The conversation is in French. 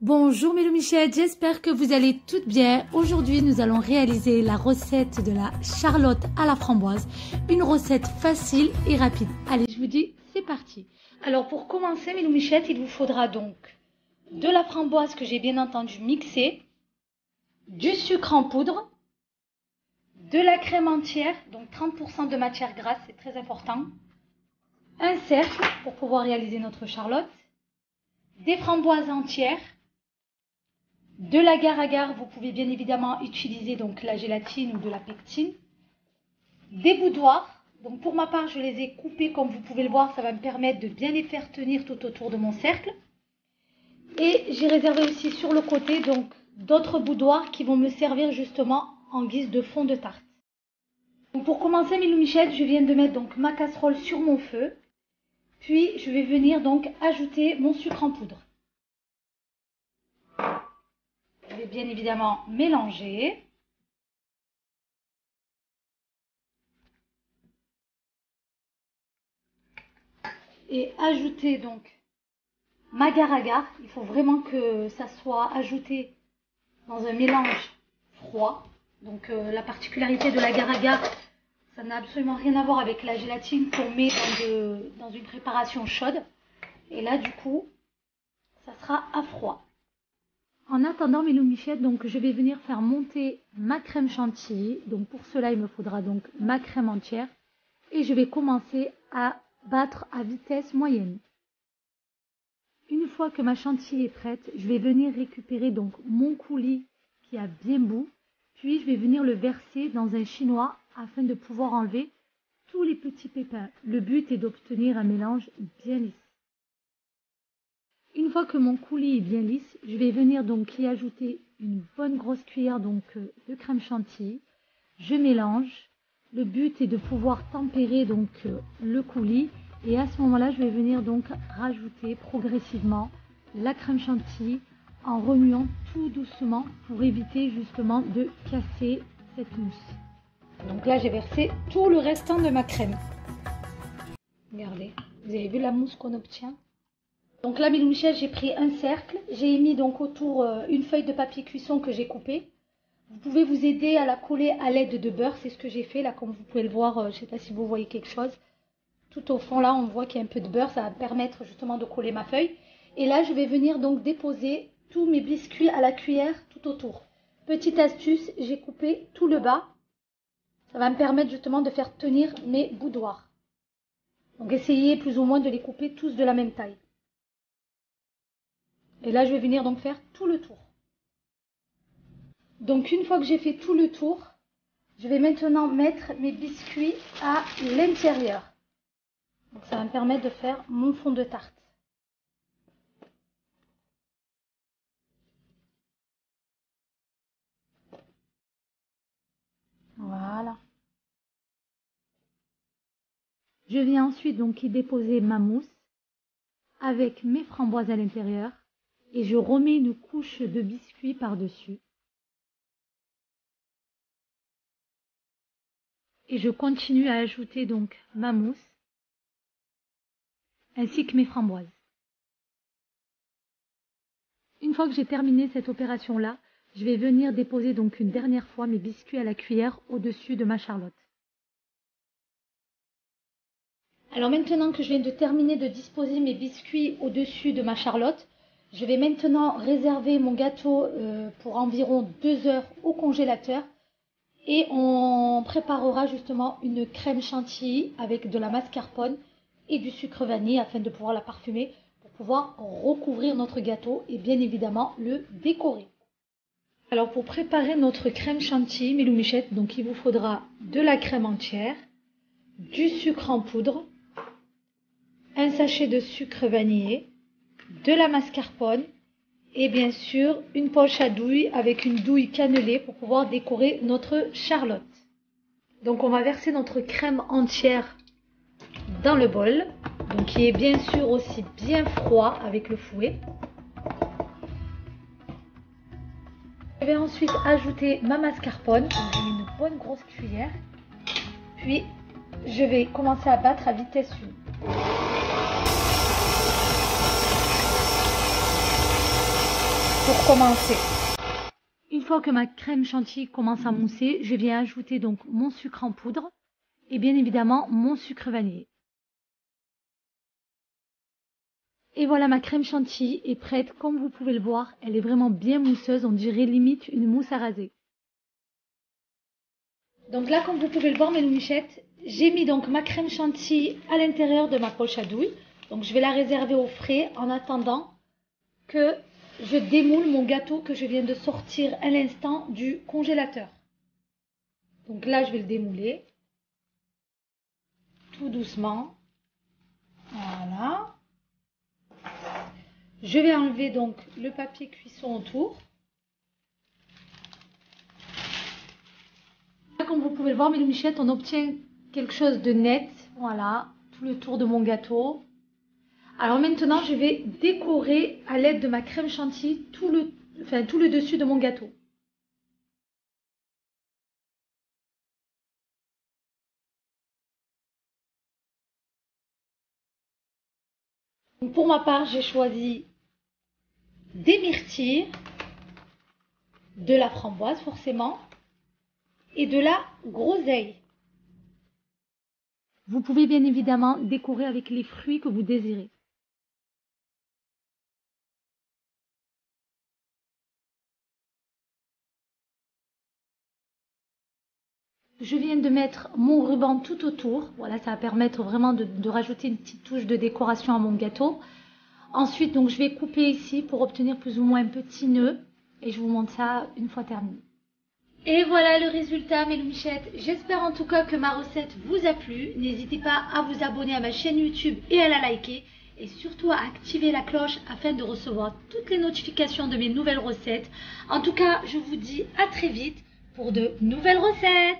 Bonjour mes loumichettes, j'espère que vous allez toutes bien. Aujourd'hui, nous allons réaliser la recette de la charlotte à la framboise. Une recette facile et rapide. Allez, je vous dis, c'est parti. Alors pour commencer mes loumichettes, il vous faudra donc de la framboise que j'ai bien entendu mixée, du sucre en poudre, de la crème entière, donc 30% de matière grasse, c'est très important, un cercle pour pouvoir réaliser notre charlotte, des framboises entières, de l'agar-agar, vous pouvez bien évidemment utiliser donc la gélatine ou de la pectine, des boudoirs, donc pour ma part je les ai coupés comme vous pouvez le voir, ça va me permettre de bien les faire tenir tout autour de mon cercle. Et j'ai réservé aussi sur le côté donc d'autres boudoirs qui vont me servir justement en guise de fond de tarte. Donc pour commencer mes loumichettes, je viens de mettre donc ma casserole sur mon feu, puis je vais venir donc ajouter mon sucre en poudre. Je vais bien évidemment mélanger. Et ajouter donc ma agar-agar. Il faut vraiment que ça soit ajouté dans un mélange froid. Donc la particularité de l'agar-agar, ça n'a absolument rien à voir avec la gélatine qu'on met dans une préparation chaude. Et là du coup, ça sera à froid. En attendant mes loumichettes, donc je vais venir faire monter ma crème chantilly. Donc pour cela, il me faudra donc ma crème entière et je vais commencer à battre à vitesse moyenne. Une fois que ma chantilly est prête, je vais venir récupérer donc mon coulis qui a bien bu, puis je vais venir le verser dans un chinois afin de pouvoir enlever tous les petits pépins. Le but est d'obtenir un mélange bien lisse. Une fois que mon coulis est bien lisse, je vais venir donc y ajouter une bonne grosse cuillère donc de crème chantilly. Je mélange. Le but est de pouvoir tempérer donc le coulis et à ce moment-là, je vais venir donc rajouter progressivement la crème chantilly en remuant tout doucement pour éviter justement de casser cette mousse. Donc là, j'ai versé tout le restant de ma crème. Regardez, vous avez vu la mousse qu'on obtient? Donc là, mes loumichettes, j'ai pris un cercle. J'ai mis donc autour une feuille de papier cuisson que j'ai coupée. Vous pouvez vous aider à la coller à l'aide de beurre. C'est ce que j'ai fait là, comme vous pouvez le voir. Je ne sais pas si vous voyez quelque chose. Tout au fond là, on voit qu'il y a un peu de beurre. Ça va me permettre justement de coller ma feuille. Et là, je vais venir donc déposer tous mes biscuits à la cuillère tout autour. Petite astuce, j'ai coupé tout le bas. Ça va me permettre justement de faire tenir mes boudoirs. Donc essayez plus ou moins de les couper tous de la même taille. Et là, je vais venir donc faire tout le tour. Donc, une fois que j'ai fait tout le tour, je vais maintenant mettre mes biscuits à l'intérieur. Donc, ça va me permettre de faire mon fond de tarte. Voilà. Je viens ensuite donc y déposer ma mousse avec mes framboises à l'intérieur et je remets une couche de biscuits par-dessus. Et je continue à ajouter donc ma mousse ainsi que mes framboises. Une fois que j'ai terminé cette opération-là, je vais venir déposer donc une dernière fois mes biscuits à la cuillère au-dessus de ma charlotte. Alors maintenant que je viens de terminer de disposer mes biscuits au-dessus de ma charlotte, je vais maintenant réserver mon gâteau pour environ 2 heures au congélateur. Et on préparera justement une crème chantilly avec de la mascarpone et du sucre vanille afin de pouvoir la parfumer pour pouvoir recouvrir notre gâteau et bien évidemment le décorer. Alors pour préparer notre crème chantilly, mes loumichettes, donc il vous faudra de la crème entière, du sucre en poudre, un sachet de sucre vanillé, de la mascarpone et bien sûr une poche à douille avec une douille cannelée pour pouvoir décorer notre charlotte. Donc on va verser notre crème entière dans le bol, donc qui est bien sûr aussi bien froid avec le fouet. Je vais ensuite ajouter ma mascarpone, une bonne grosse cuillère, puis je vais commencer à battre à vitesse 1. pour commencer. Une fois que ma crème chantilly commence à mousser, je viens ajouter donc mon sucre en poudre et bien évidemment mon sucre vanillé. Et voilà, ma crème chantilly est prête. Comme vous pouvez le voir, elle est vraiment bien mousseuse, on dirait limite une mousse à raser. Donc là, comme vous pouvez le voir, mes loumichettes, j'ai mis donc ma crème chantilly à l'intérieur de ma poche à douille. Donc je vais la réserver au frais en attendant que je démoule mon gâteau que je viens de sortir à l'instant du congélateur. Donc là, je vais le démouler tout doucement. Voilà. Je vais enlever donc le papier cuisson autour. Là, comme vous pouvez le voir, mes loumichettes, on obtient quelque chose de net. Voilà, tout le tour de mon gâteau. Alors maintenant, je vais décorer à l'aide de ma crème chantilly tout le dessus de mon gâteau. Donc pour ma part, j'ai choisi des myrtilles, de la framboise forcément, et de la groseille. Vous pouvez bien évidemment décorer avec les fruits que vous désirez. Je viens de mettre mon ruban tout autour. Voilà, ça va permettre vraiment de rajouter une petite touche de décoration à mon gâteau. Ensuite, donc, je vais couper ici pour obtenir plus ou moins un petit nœud. Et je vous montre ça une fois terminé. Et voilà le résultat, mes loumichettes. J'espère en tout cas que ma recette vous a plu. N'hésitez pas à vous abonner à ma chaîne YouTube et à la liker. Et surtout à activer la cloche afin de recevoir toutes les notifications de mes nouvelles recettes. En tout cas, je vous dis à très vite pour de nouvelles recettes.